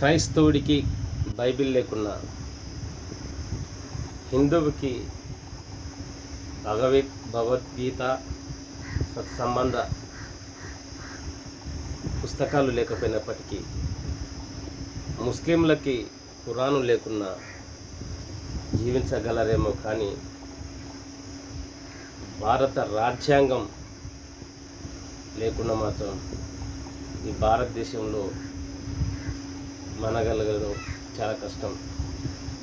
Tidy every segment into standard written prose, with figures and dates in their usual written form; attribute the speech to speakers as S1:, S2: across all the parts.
S1: క్రైస్తవుడికి Bible లేకున్నా హిందువుకి భగవద్గీత సత్సంబంధ పుస్తకాలు లేకపోయినప్పటికీ, ముస్లింలకి ఖురాను లేకున్నా జీవించగలరేమో. కానీ భారత రాజ్యాంగం లేకుండా మాత్రం ఈ భారతదేశంలో మనగలగడం చాలా కష్టం.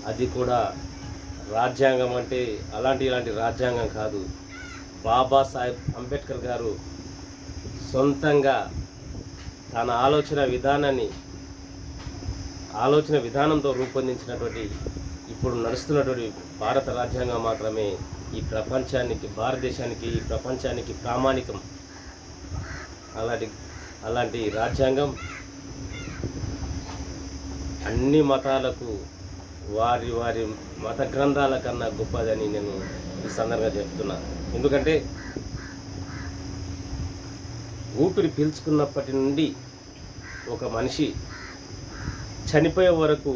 S1: అది కూడా రాజ్యాంగం అంటే ఇలాంటి రాజ్యాంగం కాదు. బాబాసాహెబ్ అంబేద్కర్ గారు సొంతంగా తన ఆలోచన విధానంతో రూపొందించినటువంటి ఇప్పుడు నడుస్తున్నటువంటి భారత రాజ్యాంగం మాత్రమే ఈ ప్రపంచానికి, భారతదేశానికి, ఈ ప్రపంచానికి ప్రామాణికం. అలాంటి రాజ్యాంగం అన్ని మతాలకు వారి మత గ్రంథాల కన్నా గొప్పదని నేను ఈ సందర్భంగా చెప్తున్నా. ఎందుకంటే ఊపిరి పీల్చుకున్నప్పటి నుండి ఒక మనిషి చనిపోయే వరకు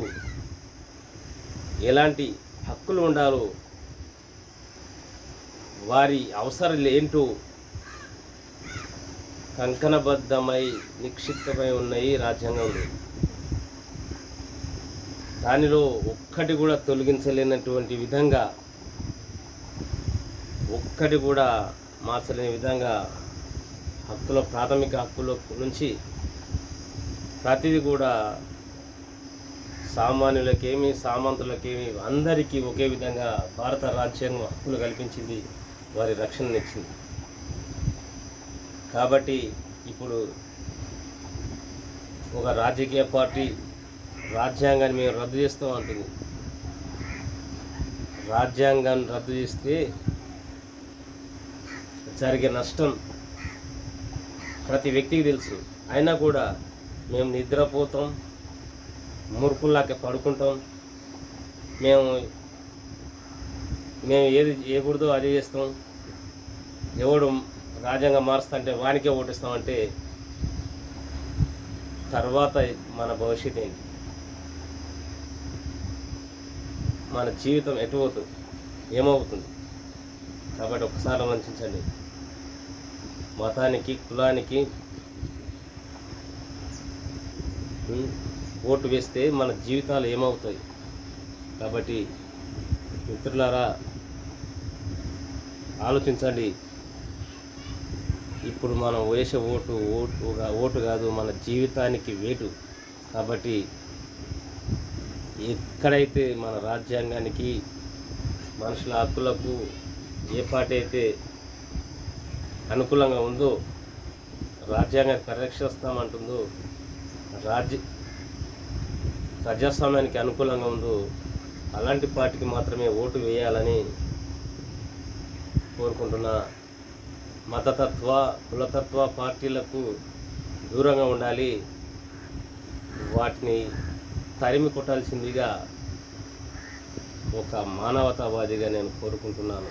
S1: ఎలాంటి హక్కులు ఉండాలో, వారి అవసరాలు ఏంటో కంకణబద్ధమై నిక్షిప్తమై ఉన్నాయి రాజ్యాంగంలో. దానిలో ఒక్కటి కూడా తొలగించలేనటువంటి విధంగా, ఒక్కటి కూడా మార్చలేని విధంగా ప్రాథమిక హక్కుల నుంచి ప్రతిదీ కూడా సామాన్యులకేమి, సామంతులకేమి అందరికీ ఒకే విధంగా భారత రాజ్యాంగం హక్కులు కల్పించింది, వారి రక్షణనిచ్చింది. కాబట్టి ఇప్పుడు ఒక రాజకీయ పార్టీ రాజ్యాంగాన్ని మేము రద్దు చేస్తాం అంటుంది. రాజ్యాంగాన్ని రద్దు చేస్తే జరిగే నష్టం ప్రతి వ్యక్తికి తెలుసు. అయినా కూడా మేము నిద్రపోతాం, మూర్ఖుల్లాగా పడుకుంటాం, మేము ఏది చేయకూడదో అది చేస్తాం, ఎవడు రాజ్యాంగం మారుస్తా అంటే వానికే ఓటిస్తామంటే తర్వాత మన భవిష్యత్తు ఏంటి? మన జీవితం ఎటు పోతుంది, ఏమవుతుంది? కాబట్టి ఒకసారి ఆలోచించండి. మతానికి, కులానికి ఓటు వేస్తే మన జీవితాలు ఏమవుతాయి? కాబట్టి మిత్రులారా ఆలోచించండి. ఇప్పుడు మనం వేసే ఓటు కాదు, మన జీవితానికి వేటు. కాబట్టి ఎక్కడైతే మన రాజ్యాంగానికి, మనుషుల హక్కులకు ఏ పార్టీ అయితే అనుకూలంగా ఉందో, రాజ్యాంగాన్ని పరిరక్షిస్తామంటుందో, ప్రజాస్వామ్యానికి అనుకూలంగా ఉందో అలాంటి పార్టీకి మాత్రమే ఓటు వేయాలని కోరుకుంటున్నా. మతతత్వ, కులతత్వ పార్టీలకు దూరంగా ఉండాలి. వాటిని తరిమి కొట్టాల్సిందిగా ఒక మానవతావాదిగా నేను కోరుకుంటున్నాను.